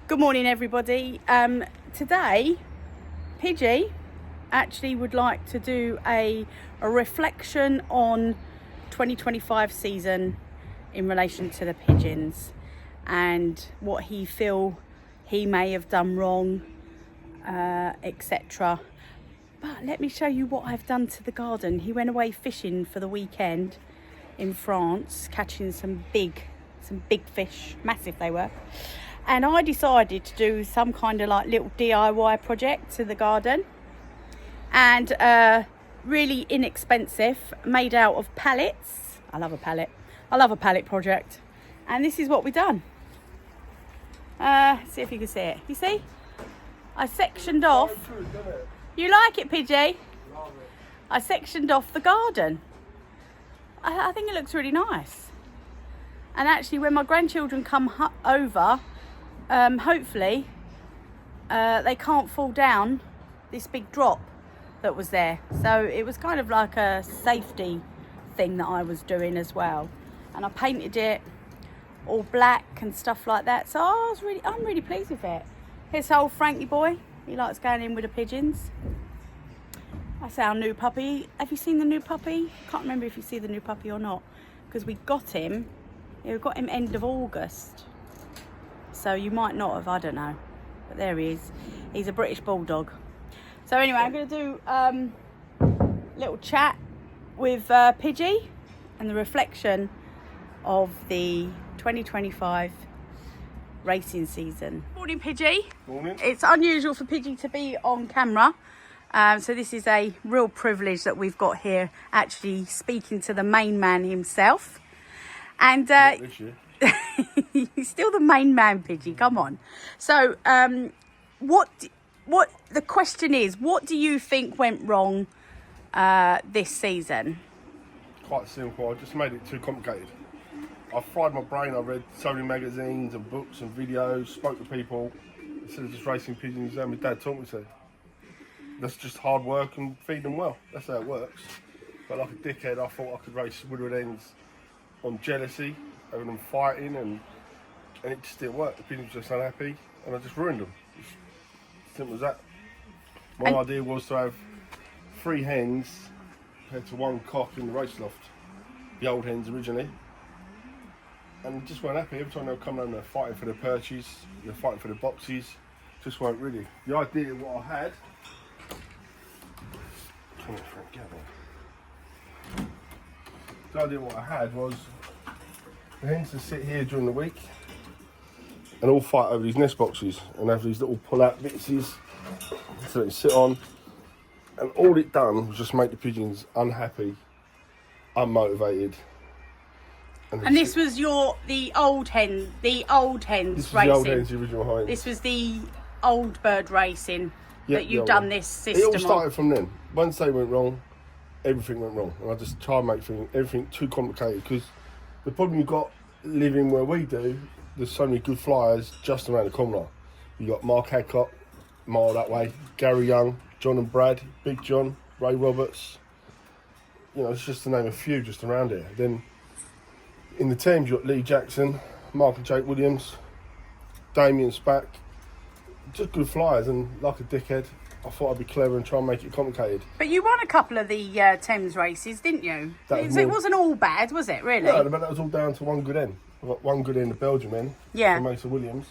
Good morning, everybody. Today, Pidgey actually would like to do a reflection on 2025 season in relation to the pigeons and what he feel he may have done wrong, etc. But let me show you what I've done to the garden. He went away fishing for the weekend in France, catching some big fish, massive they were. And I decided to do some kind of like little DIY project to the garden, and really inexpensive, made out of pallets. I love a pallet project. And this is what we've done. See if you can see it. You see? I sectioned off. You like it, Pidgey? I sectioned off the garden. I think it looks really nice. And actually, when my grandchildren come over, hopefully they can't fall down this big drop that was there. So it was kind of like a safety thing that I was doing as well. And I painted it all black and stuff like that. So I'm really pleased with it. Here's old Frankie boy. He likes going in with the pigeons. That's our new puppy. Have you seen the new puppy? Can't remember if you see the new puppy or not, because we got him end of August. So you might not have, I don't know. But there he is. He's a British Bulldog. So anyway, I'm going to do a little chat with Pidgey and the reflection of the 2025 racing season. Morning, Pidgey. Morning. It's unusual for Pidgey to be on camera. So this is a real privilege that we've got here, actually speaking to the main man himself. And Not this year. he's still the main man, Pidgey. Come on. So, what the question is? What do you think went wrong this season? Quite simple. I just made it too complicated. I fried my brain. I read so many magazines and books and videos. Spoke to people. Instead of just racing pigeons, how my dad taught me to. That's just hard work and feed them well. That's how it works. But like a dickhead, I thought I could race Woodward Ends on jealousy, having them fighting, and it just didn't work. The pigeons were just unhappy, and I just ruined them. Just simple as that. My idea was to have 3 hens compared to 1 cock in the race loft. The old hens originally. And they just weren't happy. Every time they were coming home, they were fighting for their perches, they were fighting for the boxes. Just weren't really. The idea of what I had. Come on, Frank, get there. The idea of what I had was the hens to sit here during the week and all fight over these nest boxes and have these little pull-out bitses so they sit on. And all it done was just make the pigeons unhappy, unmotivated. And this was the old hens This was racing. the old hens, the original hens. This was the old bird racing that you've the done old this one. system It all started from then. Once they went wrong, everything went wrong. And I just try and make everything too complicated, because the problem you've got living where we do, there's so many good flyers just around the corner. You got Mark Hadcock, mile that way, Gary Young, John and Brad, Big John, Ray Roberts. You know, it's just to name a few just around here. Then in the teams you've got Lee Jackson, Mark and Jake Williams, Damien Spack. Just good flyers, and like a dickhead, I thought I'd be clever and try and make it complicated. But you won a couple of the Thames races, didn't you? It wasn't all bad, was it, really? No, but that was all down to one good end. I've got one good end of Belgium in, Yeah. from Mesa Williams,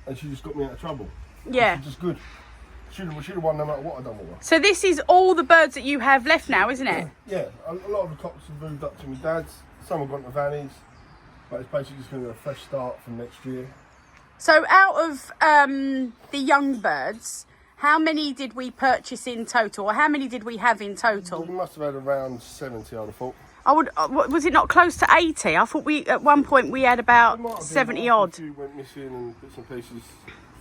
and she just got me out of trouble. Yeah. She's just good. She'd have won no matter what I'd done with her. So this is all the birds that you have left now, isn't it? Yeah, a lot of the cocks have moved up to my dad's, some have gone to Vannies, but it's basically just going to be a fresh start from next year. So out of the young birds, how many did we purchase in total, or how many did we have in total? We must have had around 70, I'd have thought. Was it not close to 80? I thought at one point we had about 70 odd. A few went missing and bits and pieces.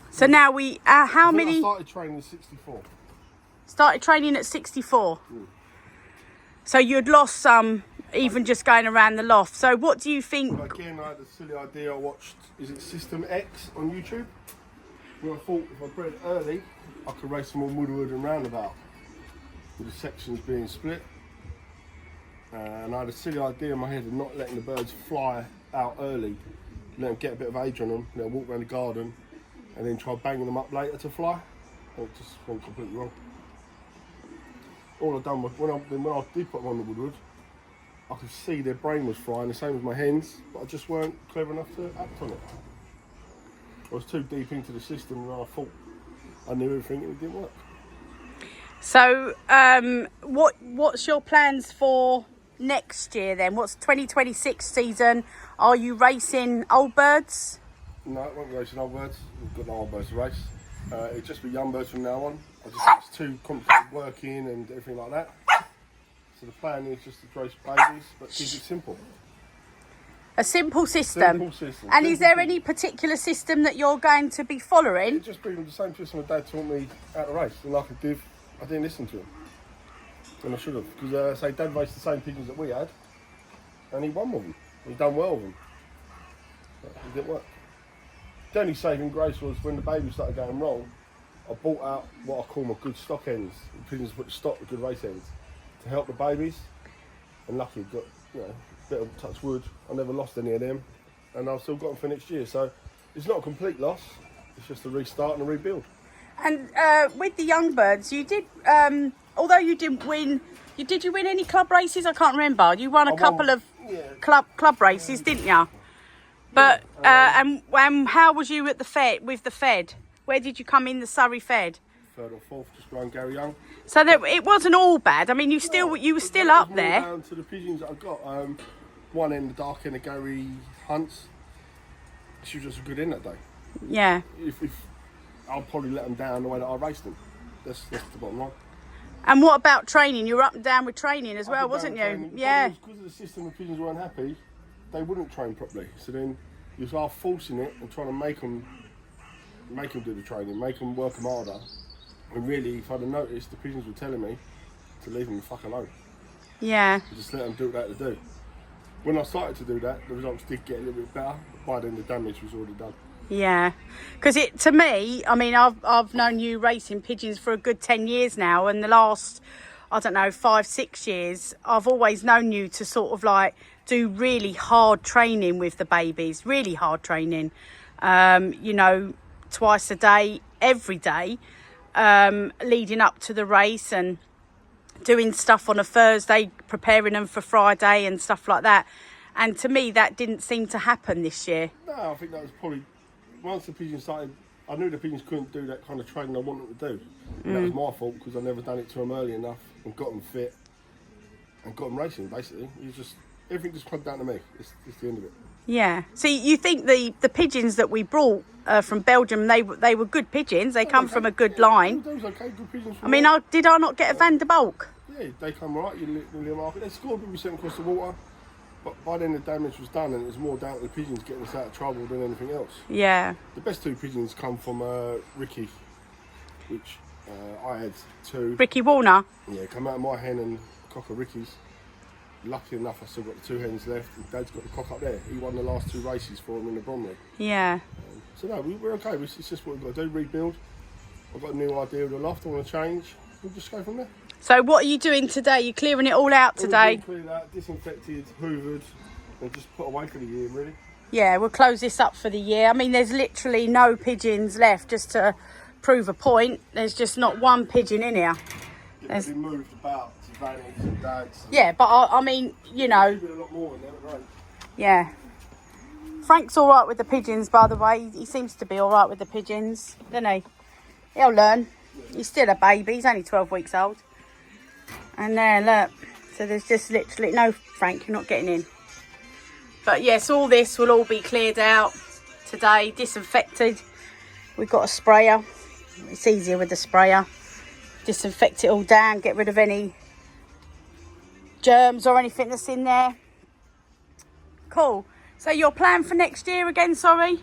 So now we, how many? I started training at 64. Started training at 64. So you'd lost some, even just going around the loft. So what do you think? But again, I had a silly idea. I watched, is it System X on YouTube? Where I thought if I bred early, I could race them on Woodward and Roundabout, with the sections being split. And I had a silly idea in my head of not letting the birds fly out early, let them get a bit of age on them, let them walk around the garden, and then try banging them up later to fly. And it just went completely wrong. All I've done was, when I did put them on the woodwood, I could see their brain was frying, the same as my hens, but I just weren't clever enough to act on it. I was too deep into the system and I thought I knew everything and it didn't work. So, what's your plans for next year then? What's 2026 season? Are you racing old birds? No, I won't be racing old birds. We've got no old birds to race. It'll just be young birds from now on. I just think it's too complicated working and everything like that. So the plan is just to race babies, but keep it simple. A simple system. Simple system. And is there any particular system that you're going to be following? Just bring them the same system my dad taught me how to race. And like I did, I didn't listen to him. And I should have. Because say Dad raced the same pigeons that we had, and he won with them. He done well with them. But it didn't work. The only saving grace was when the babies started going wrong, I bought out what I call my good stock hens. The pigeons put stock with good race hens to help the babies. And luckily got, a bit of touch wood. I never lost any of them. And I've still got them for next year. So it's not a complete loss. It's just a restart and a rebuild. And with the young birds, you did, although you didn't win, did you win any club races? I can't remember. You won a couple of club races, didn't you? But and how was you at the Fed with the Fed? Where did you come in the Surrey Fed? Third or fourth, just behind Gary Young. So it wasn't all bad. I mean, you were still up there. Down to the pigeons that I got. One in the dark end of Gary Hunt's. She was just a good in that day. Yeah. If I'll probably let them down the way that I raced them. That's the bottom line. And what about training? You were up and down with training as well, wasn't you? Yeah. Because of the system, the pigeons weren't happy. They wouldn't train properly. So then you start forcing it and trying to make them do the training, make them work them harder. And really, if I'd have noticed, the pigeons were telling me to leave them the fuck alone. Yeah. Just let them do what they had to do. When I started to do that, the results did get a little bit better. By then, the damage was already done. Yeah, because to me, I mean, I've known you racing pigeons for a good 10 years now, and the last, I don't know, 5-6 years, I've always known you to sort of like do really hard training with the babies, really hard training, twice a day, every day, leading up to the race, and doing stuff on a Thursday, preparing them for Friday and stuff like that. And to me, that didn't seem to happen this year. No, I think that was probably, once the pigeons started, I knew the pigeons couldn't do that kind of training I wanted them to do. And that was my fault, because I never done it to them early enough and got them fit and got them racing, basically. Everything just comes down to me. It's the end of it. Yeah. So you think the pigeons that we brought from Belgium, they were good pigeons. They come from a good line. Those okay, good pigeons. I mean, did I not get a Van der Balk? Yeah, they come right. You little market. They scored when we sent them across the water. But by then the damage was done, and it was more down to the pigeons getting us out of trouble than anything else. Yeah. The best two pigeons come from Ricky, which I had two. Ricky Warner? Yeah, come out of my hen and cock of Ricky's. Lucky enough, I still got the two hens left, and Dad's got the cock up there. He won the last two races for him in the Bromley. Yeah. So no, we're okay. It's just what we've got to do, rebuild. I've got a new idea of the loft I want to change. We'll just go from there. So what are you doing today? You're clearing it all out today? Cleared out, disinfected, hoovered, and just put away for the year, really. Yeah, we'll close this up for the year. I mean, there's literally no pigeons left, just to prove a point. There's just not one pigeon in here. They've been moved about to Vanny's and Dad's. Yeah, but I mean, you know. There's been a lot more in there, right? Yeah. Frank's all right with the pigeons, by the way. He seems to be all right with the pigeons, doesn't he? He'll learn. He's still a baby. He's only 12 weeks old. And there, look. So there's just literally... No, Frank, you're not getting in. But yes, all this will all be cleared out today, disinfected. We've got a sprayer. It's easier with the sprayer. Disinfect it all down, get rid of any germs or anything that's in there. Cool. So your plan for next year again, sorry?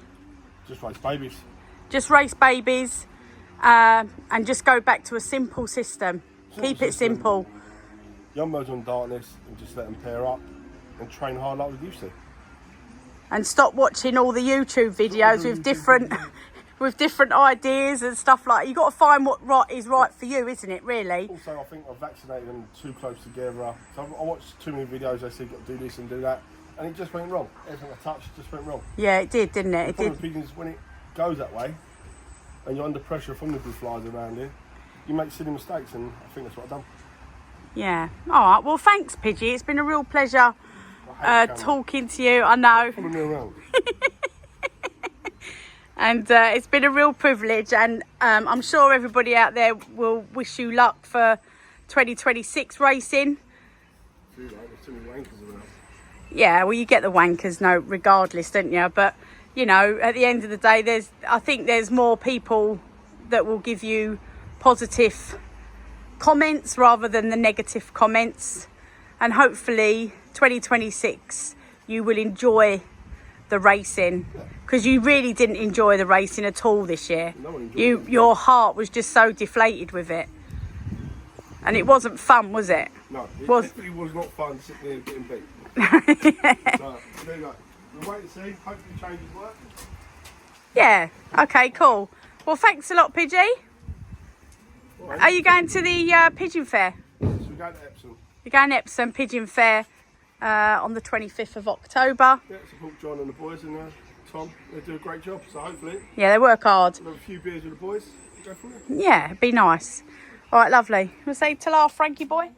Just race babies. Just race babies and just go back to a simple system. Keep it simple. Young birds on darkness and just let them pair up and train hard like we used to. And stop watching all the YouTube videos with different with different ideas and stuff like that. You've got to find what is right for you, isn't it, really? Also, I think I've vaccinated them too close together. So I watched too many videos, they said got to do this and do that. And it just went wrong. Everything I touched just went wrong. Yeah, it did, didn't it? It did. Pigeons, when it goes that way, and you're under pressure from the good flies around here, you make silly mistakes, and I think that's what I've done. Yeah. All right. Well, thanks, Pidgey. It's been a real pleasure talking to you. I know. Following me around. And it's been a real privilege, and I'm sure everybody out there will wish you luck for 2026 racing. There's too many wankers around. Yeah, well, you get the wankers, no, regardless, don't you? But you know, at the end of the day, I think there's more people that will give you positive comments rather than the negative comments, and hopefully 2026 you will enjoy the racing, because you really didn't enjoy the racing at all this year. No one enjoyed it. Your heart was just so deflated with it, and it wasn't fun, was it? No, it Was- definitely was not fun sitting there getting beat. So there you go. We'll wait and see. Hopefully changes work. Yeah. Okay. Cool. Well, thanks a lot, Pidgey. Right. Are you going to the pigeon fair? So we're going to Epsom. You're going to Epsom Pigeon Fair on the 25th of October. Yeah, support John and the boys and Tom. They do a great job. So hopefully Yeah, they work hard. we'll have a few beers with the boys. Go from there. Yeah, it'd be nice. All right, lovely. We'll say ta-la, Frankie boy.